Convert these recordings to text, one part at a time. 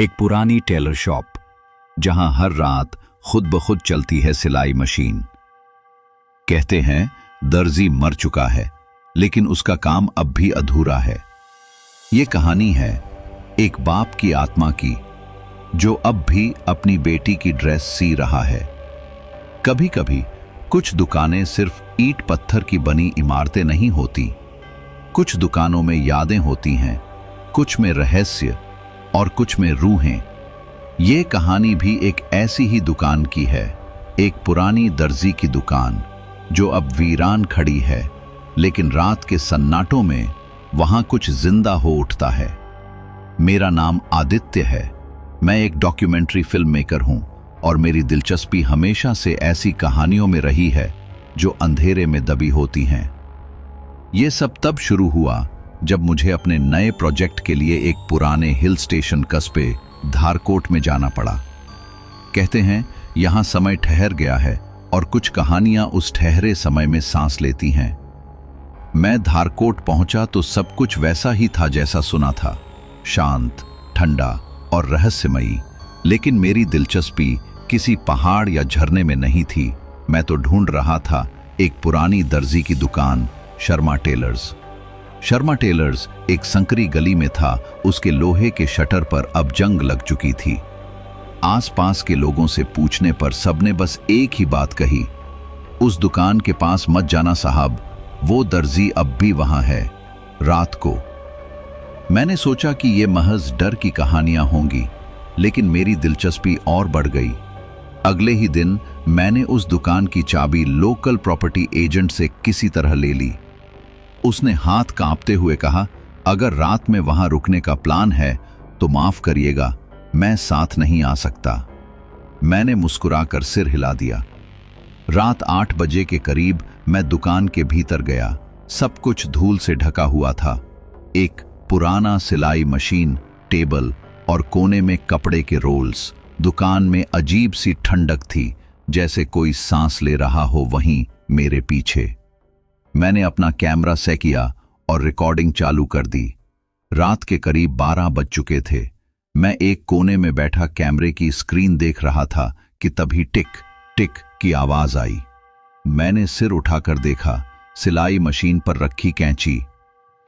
एक पुरानी Taylor shop जहां हर रात खुद ब खुद चलती है सिलाई मशीन। कहते हैं दर्जी मर चुका है, लेकिन उसका काम अब भी अधूरा है। ये कहानी है एक बाप की आत्मा की, जो अब भी अपनी बेटी की ड्रेस सी रहा है। कभी कभी कुछ दुकानें सिर्फ ईंट पत्थर की बनी इमारतें नहीं होती, कुछ दुकानों में यादें होती हैं, कुछ में रहस्य और कुछ में रूहें। ये कहानी भी एक ऐसी ही दुकान की है, एक पुरानी दर्जी की दुकान जो अब वीरान खड़ी है, लेकिन रात के सन्नाटों में वहां कुछ जिंदा हो उठता है। मेरा नाम आदित्य है, मैं एक डॉक्यूमेंट्री फिल्म मेकर हूं और मेरी दिलचस्पी हमेशा से ऐसी कहानियों में रही है जो अंधेरे में दबी होती हैं। ये सब तब शुरू हुआ जब मुझे अपने नए प्रोजेक्ट के लिए एक पुराने हिल स्टेशन कस्बे धारकोट में जाना पड़ा। कहते हैं यहां समय ठहर गया है और कुछ कहानियां उस ठहरे समय में सांस लेती हैं। मैं धारकोट पहुंचा तो सब कुछ वैसा ही था जैसा सुना था, शांत, ठंडा और रहस्यमयी। लेकिन मेरी दिलचस्पी किसी पहाड़ या झरने में नहीं थी। मैं तो ढूंढ रहा था एक पुरानी दर्जी की दुकान, शर्मा टेलर्स। शर्मा टेलर्स एक संकरी गली में था। उसके लोहे के शटर पर अब जंग लग चुकी थी। आसपास के लोगों से पूछने पर सबने बस एक ही बात कही, उस दुकान के पास मत जाना साहब, वो दर्जी अब भी वहां है, रात को। मैंने सोचा कि ये महज डर की कहानियां होंगी, लेकिन मेरी दिलचस्पी और बढ़ गई। अगले ही दिन मैंने उस दुकान की चाबी लोकल प्रॉपर्टी एजेंट से किसी तरह ले ली। उसने हाथ कांपते हुए कहा, अगर रात में वहां रुकने का प्लान है तो माफ करिएगा, मैं साथ नहीं आ सकता। मैंने मुस्कुराकर सिर हिला दिया। रात 8 बजे के करीब मैं दुकान के भीतर गया। सब कुछ धूल से ढका हुआ था। एक पुराना सिलाई मशीन, टेबल और कोने में कपड़े के रोल्स। दुकान में अजीब सी ठंडक थी, जैसे कोई सांस ले रहा हो वहीं मेरे पीछे। मैंने अपना कैमरा सेट किया और रिकॉर्डिंग चालू कर दी। रात के करीब 12 बज चुके थे। मैं एक कोने में बैठा कैमरे की स्क्रीन देख रहा था कि तभी टिक टिक की आवाज आई। मैंने सिर उठाकर देखा। सिलाई मशीन पर रखी कैंची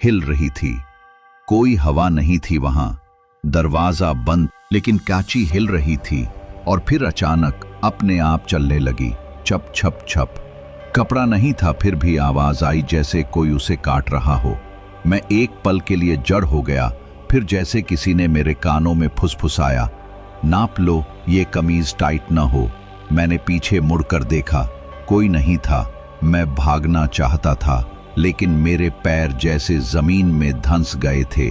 हिल रही थी। कोई हवा नहीं थी वहां। दरवाजा बंद, लेकिन कैंची हिल रही थी और फिर अचानक अपने आप चलने लगी। छप छप छप। कपड़ा नहीं था, फिर भी आवाज आई जैसे कोई उसे काट रहा हो। मैं एक पल के लिए जड़ हो गया। फिर जैसे किसी ने मेरे कानों में फुसफुसाया, नाप लो ये कमीज टाइट ना हो। मैंने पीछे मुड़कर देखा, कोई नहीं था। मैं भागना चाहता था, लेकिन मेरे पैर जैसे जमीन में धंस गए थे।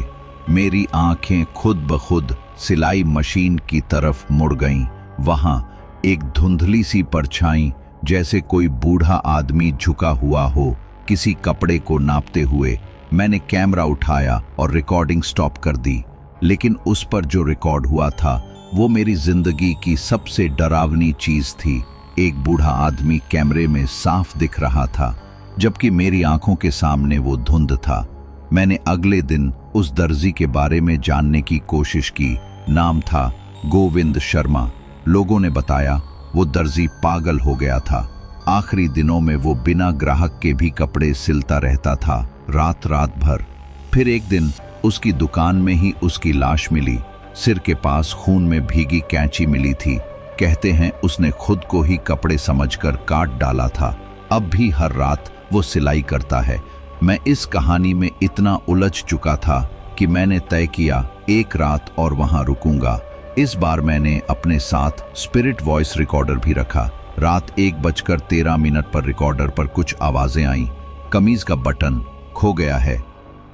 मेरी आंखें खुद ब खुद सिलाई मशीन की तरफ मुड़ गईं। वहां एक धुंधली सी परछाई, जैसे कोई बूढ़ा आदमी झुका हुआ हो किसी कपड़े को नापते हुए। मैंने कैमरा उठाया और रिकॉर्डिंग स्टॉप कर दी, लेकिन उस पर जो रिकॉर्ड हुआ था वो मेरी जिंदगी की सबसे डरावनी चीज थी। एक बूढ़ा आदमी कैमरे में साफ दिख रहा था, जबकि मेरी आंखों के सामने वो धुंध था। मैंने अगले दिन उस दर्जी के बारे में जानने की कोशिश की। नाम था गोविंद शर्मा। लोगों ने बताया वो दर्जी पागल हो गया था। आखिरी दिनों में वो बिना ग्राहक के भी कपड़े सिलता रहता था, रात रात भर। फिर एक दिन उसकी दुकान में ही उसकी लाश मिली। सिर के पास खून में भीगी कैंची मिली थी। कहते हैं उसने खुद को ही कपड़े समझकर काट डाला था। अब भी हर रात वो सिलाई करता है। मैं इस कहानी में इतना उलझ चुका था कि मैंने तय किया एक रात और वहां रुकूंगा। इस बार मैंने अपने साथ स्पिरिट वॉइस रिकॉर्डर भी रखा। रात 1:13 पर रिकॉर्डर पर कुछ आवाजें आईं। कमीज का बटन खो गया है।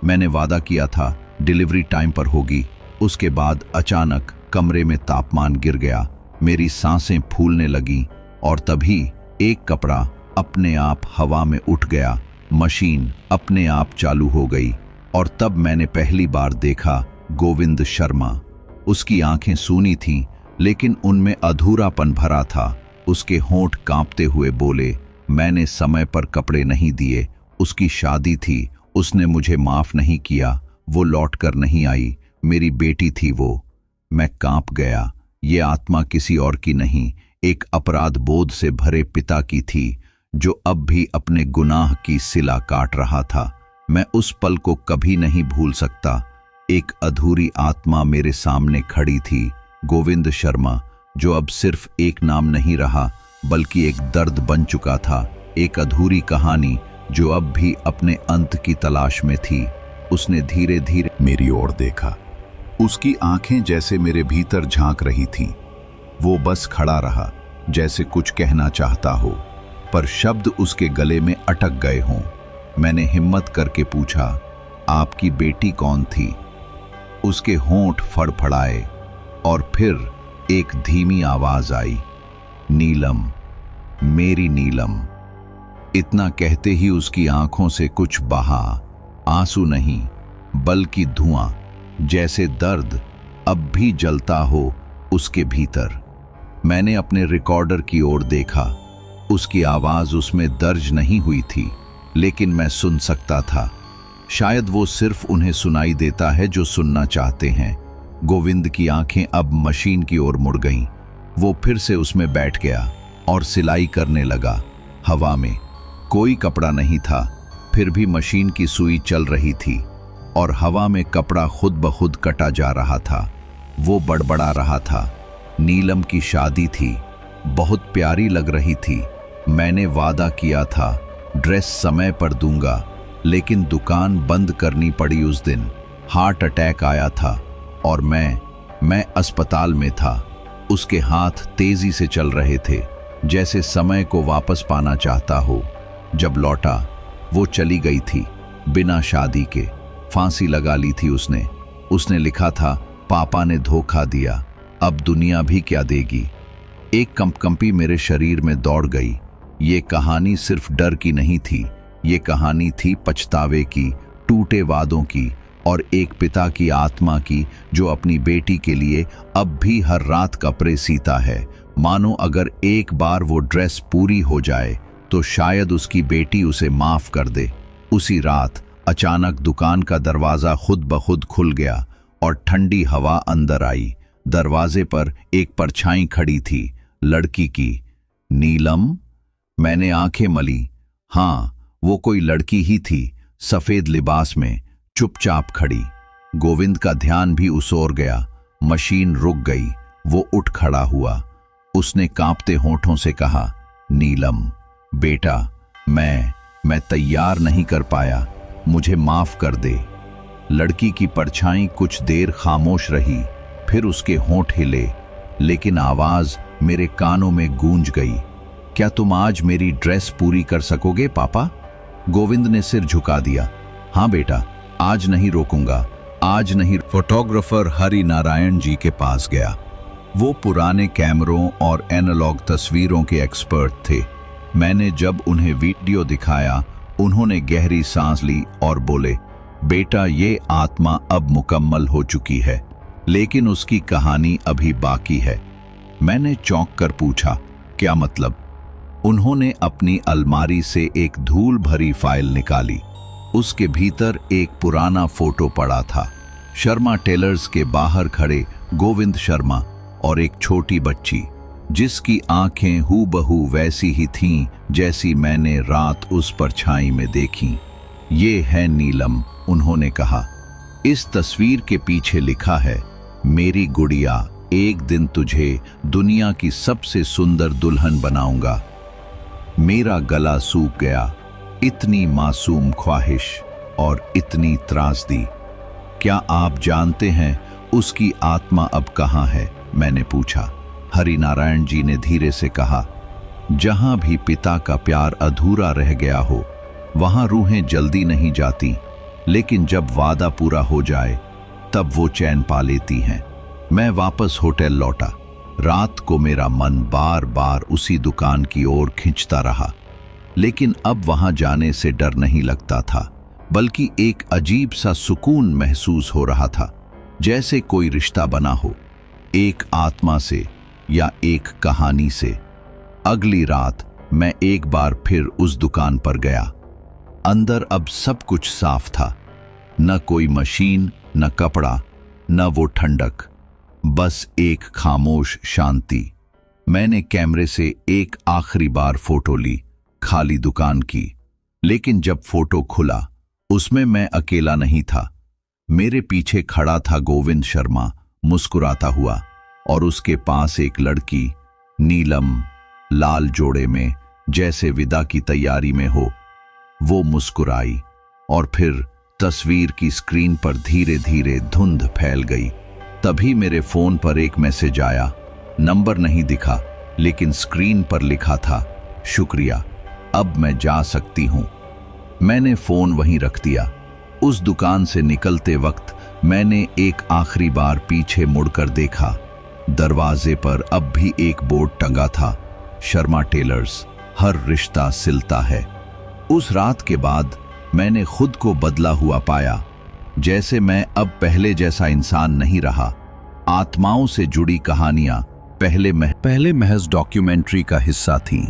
मैंने वादा किया था डिलीवरी टाइम पर होगी। उसके बाद अचानक कमरे में तापमान गिर गया। मेरी सांसें फूलने लगीं और तभी एक कपड़ा अपने आप हवा में उठ गया। मशीन अपने आप चालू हो गई और तब मैंने पहली बार देखा गोविंद शर्मा। उसकी आंखें सूनी थीं, लेकिन उनमें अधूरापन भरा था। उसके होंठ कांपते हुए बोले, मैंने समय पर कपड़े नहीं दिए। उसकी शादी थी, उसने मुझे माफ नहीं किया। वो लौट कर नहीं आई। मेरी बेटी थी वो। मैं कांप गया। ये आत्मा किसी और की नहीं, एक अपराध बोध से भरे पिता की थी, जो अब भी अपने गुनाह की सिला काट रहा था। मैं उस पल को कभी नहीं भूल सकता। एक अधूरी आत्मा मेरे सामने खड़ी थी, गोविंद शर्मा, जो अब सिर्फ एक नाम नहीं रहा बल्कि एक दर्द बन चुका था, एक अधूरी कहानी जो अब भी अपने अंत की तलाश में थी। उसने धीरे धीरे मेरी ओर देखा। उसकी आंखें जैसे मेरे भीतर झांक रही थीं। वो बस खड़ा रहा, जैसे कुछ कहना चाहता हो, पर शब्द उसके गले में अटक गए हों। मैंने हिम्मत करके पूछा, आपकी बेटी कौन थी? उसके होंठ फड़फड़ाए और फिर एक धीमी आवाज आई, नीलम, मेरी नीलम। इतना कहते ही उसकी आंखों से कुछ बहा, आंसू नहीं बल्कि धुआं, जैसे दर्द अब भी जलता हो उसके भीतर। मैंने अपने रिकॉर्डर की ओर देखा। उसकी आवाज उसमें दर्ज नहीं हुई थी, लेकिन मैं सुन सकता था। शायद वो सिर्फ उन्हें सुनाई देता है जो सुनना चाहते हैं। गोविंद की आंखें अब मशीन की ओर मुड़ गईं। वो फिर से उसमें बैठ गया और सिलाई करने लगा। हवा में कोई कपड़ा नहीं था, फिर भी मशीन की सुई चल रही थी और हवा में कपड़ा खुद ब खुद कटा जा रहा था। वो बड़बड़ा रहा था, नीलम की शादी थी, बहुत प्यारी लग रही थी। मैंने वादा किया था ड्रेस समय पर दूंगा, लेकिन दुकान बंद करनी पड़ी उस दिन। हार्ट अटैक आया था और मैं अस्पताल में था। उसके हाथ तेजी से चल रहे थे, जैसे समय को वापस पाना चाहता हो। जब लौटा, वो चली गई थी बिना शादी के। फांसी लगा ली थी उसने लिखा था, पापा ने धोखा दिया, अब दुनिया भी क्या देगी। एक कंपकंपी मेरे शरीर में दौड़ गई। ये कहानी सिर्फ डर की नहीं थी, ये कहानी थी पछतावे की, टूटे वादों की और एक पिता की आत्मा की, जो अपनी बेटी के लिए अब भी हर रात कपड़े सीता है। मानो अगर एक बार वो ड्रेस पूरी हो जाए तो शायद उसकी बेटी उसे माफ कर दे। उसी रात अचानक दुकान का दरवाजा खुद ब खुद खुल गया और ठंडी हवा अंदर आई। दरवाजे पर एक परछाई खड़ी थी, लड़की की। नीलम? मैंने आंखें मली। हाँ, वो कोई लड़की ही थी, सफेद लिबास में, चुपचाप खड़ी। गोविंद का ध्यान भी उस ओर गया। मशीन रुक गई। वो उठ खड़ा हुआ। उसने कांपते होठों से कहा, नीलम बेटा, मैं तैयार नहीं कर पाया, मुझे माफ कर दे। लड़की की परछाई कुछ देर खामोश रही, फिर उसके होंठ हिले, लेकिन आवाज मेरे कानों में गूंज गई, क्या तुम आज मेरी ड्रेस पूरी कर सकोगे पापा? गोविंद ने सिर झुका दिया। हाँ बेटा, आज नहीं रोकूंगा, आज नहीं। फोटोग्राफर हरि नारायण जी के पास गया। वो पुराने कैमरों और एनालॉग तस्वीरों के एक्सपर्ट थे। मैंने जब उन्हें वीडियो दिखाया, उन्होंने गहरी सांस ली और बोले, बेटा, ये आत्मा अब मुकम्मल हो चुकी है, लेकिन उसकी कहानी अभी बाकी है। मैंने चौंक कर पूछा, क्या मतलब? उन्होंने अपनी अलमारी से एक धूल भरी फाइल निकाली। उसके भीतर एक पुराना फोटो पड़ा था। शर्मा टेलर्स के बाहर खड़े गोविंद शर्मा और एक छोटी बच्ची, जिसकी आंखें हूबहू वैसी ही थीं जैसी मैंने रात उस परछाई में देखी। ये है नीलम, उन्होंने कहा। इस तस्वीर के पीछे लिखा है, मेरी गुड़िया, एक दिन तुझे दुनिया की सबसे सुंदर दुल्हन बनाऊंगा। मेरा गला सूख गया। इतनी मासूम ख्वाहिश और इतनी त्रासदी। क्या आप जानते हैं उसकी आत्मा अब कहाँ है? मैंने पूछा। हरि नारायण जी ने धीरे से कहा, जहां भी पिता का प्यार अधूरा रह गया हो, वहां रूहें जल्दी नहीं जाती, लेकिन जब वादा पूरा हो जाए तब वो चैन पा लेती हैं। मैं वापस होटल लौटा। रात को मेरा मन बार बार उसी दुकान की ओर खिंचता रहा, लेकिन अब वहां जाने से डर नहीं लगता था, बल्कि एक अजीब सा सुकून महसूस हो रहा था, जैसे कोई रिश्ता बना हो, एक आत्मा से या एक कहानी से। अगली रात मैं एक बार फिर उस दुकान पर गया। अंदर अब सब कुछ साफ था, न कोई मशीन, न कपड़ा, न वो ठंडक। बस एक खामोश शांति। मैंने कैमरे से एक आखिरी बार फोटो ली, खाली दुकान की। लेकिन जब फोटो खुला, उसमें मैं अकेला नहीं था। मेरे पीछे खड़ा था गोविंद शर्मा, मुस्कुराता हुआ, और उसके पास एक लड़की, नीलम, लाल जोड़े में, जैसे विदा की तैयारी में हो। वो मुस्कुराई और फिर तस्वीर की स्क्रीन पर धीरे धीरे धुंध फैल गई। तभी मेरे फोन पर एक मैसेज आया। नंबर नहीं दिखा, लेकिन स्क्रीन पर लिखा था, शुक्रिया, अब मैं जा सकती हूं। मैंने फोन वहीं रख दिया। उस दुकान से निकलते वक्त मैंने एक आखिरी बार पीछे मुड़कर देखा। दरवाजे पर अब भी एक बोर्ड टंगा था, शर्मा टेलर्स, हर रिश्ता सिलता है। उस रात के बाद मैंने खुद को बदला हुआ पाया। जैसे मैं अब पहले जैसा इंसान नहीं रहा। आत्माओं से जुड़ी कहानियां पहले महज डॉक्यूमेंट्री का हिस्सा थीं,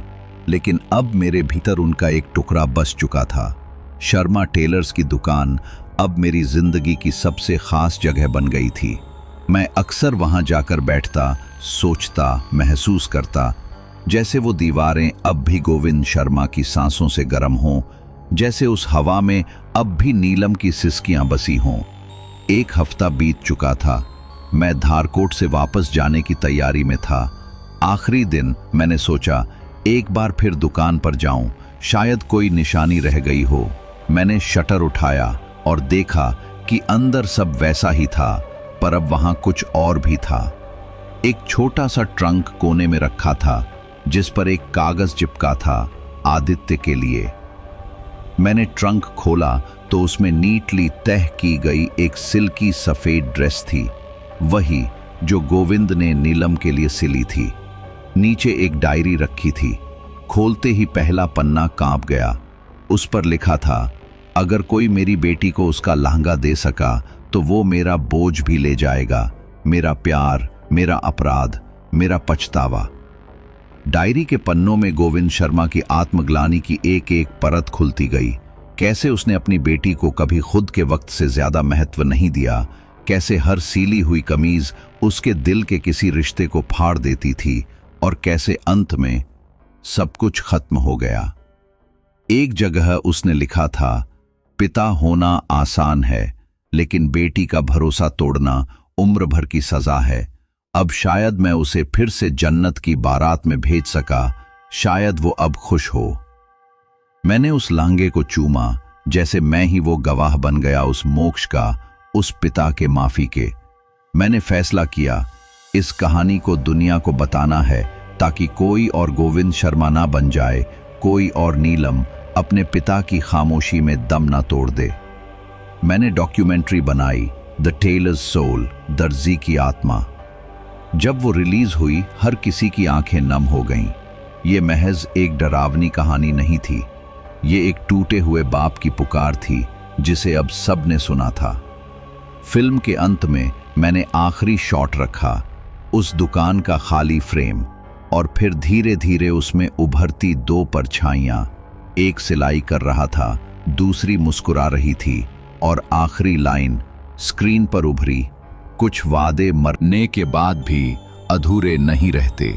लेकिन अब मेरे भीतर उनका एक टुकड़ा बस चुका था। शर्मा टेलर्स की दुकान अब मेरी जिंदगी की सबसे खास जगह बन गई थी। मैं अक्सर वहां जाकर बैठता, सोचता, महसूस करता, जैसे वो दीवारें अब भी गोविंद शर्मा की सांसों से गर्म हों, जैसे उस हवा में अब भी नीलम की सिसकियां बसी हों। एक हफ्ता बीत चुका था। मैं धारकोट से वापस जाने की तैयारी में था। आखिरी दिन मैंने सोचा, एक बार फिर दुकान पर जाऊं, शायद कोई निशानी रह गई हो। मैंने शटर उठाया और देखा कि अंदर सब वैसा ही था, पर अब वहां कुछ और भी था। एक छोटा सा ट्रंक कोने में रखा था, जिस पर एक कागज चिपका था, आदित्य के लिए। मैंने ट्रंक खोला तो उसमें नीटली तह की गई एक सिल्की सफेद ड्रेस थी, वही जो गोविंद ने नीलम के लिए सिली थी। नीचे एक डायरी रखी थी। खोलते ही पहला पन्ना कांप गया। उस पर लिखा था, अगर कोई मेरी बेटी को उसका लहंगा दे सका तो वो मेरा बोझ भी ले जाएगा, मेरा प्यार, मेरा अपराध, मेरा पछतावा। डायरी के पन्नों में गोविंद शर्मा की आत्मग्लानि की एक एक परत खुलती गई। कैसे उसने अपनी बेटी को कभी खुद के वक्त से ज्यादा महत्व नहीं दिया, कैसे हर सीली हुई कमीज उसके दिल के किसी रिश्ते को फाड़ देती थी, और कैसे अंत में सब कुछ खत्म हो गया। एक जगह उसने लिखा था, पिता होना आसान है, लेकिन बेटी का भरोसा तोड़ना उम्र भर की सजा है। अब शायद मैं उसे फिर से जन्नत की बारात में भेज सका, शायद वो अब खुश हो। मैंने उस लहंगे को चूमा, जैसे मैं ही वो गवाह बन गया उस मोक्ष का, उस पिता के माफी के। मैंने फैसला किया, इस कहानी को दुनिया को बताना है, ताकि कोई और गोविंद शर्मा ना बन जाए, कोई और नीलम अपने पिता की खामोशी में दम ना तोड़ दे। मैंने डॉक्यूमेंट्री बनाई, द टेलर्स सोल, दर्जी की आत्मा। जब वो रिलीज हुई, हर किसी की आंखें नम हो गईं। ये महज एक डरावनी कहानी नहीं थी, ये एक टूटे हुए बाप की पुकार थी, जिसे अब सब ने सुना था। फिल्म के अंत में मैंने आखिरी शॉट रखा, उस दुकान का खाली फ्रेम, और फिर धीरे धीरे उसमें उभरती दो परछाइयां। एक सिलाई कर रहा था, दूसरी मुस्कुरा रही थी, और आखिरी लाइन स्क्रीन पर उभरी, कुछ वादे मरने के बाद भी अधूरे नहीं रहते,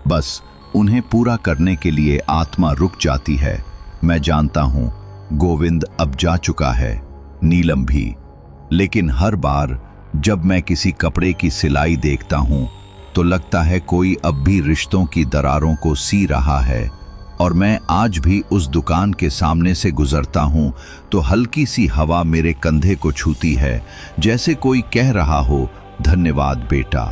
बस उन्हें पूरा करने के लिए आत्मा रुक जाती है। मैं जानता हूं गोविंद अब जा चुका है, नीलम भी, लेकिन हर बार जब मैं किसी कपड़े की सिलाई देखता हूं तो लगता है कोई अब भी रिश्तों की दरारों को सी रहा है। और मैं आज भी उस दुकान के सामने से गुजरता हूं तो हल्की सी हवा मेरे कंधे को छूती है, जैसे कोई कह रहा हो, धन्यवाद बेटा।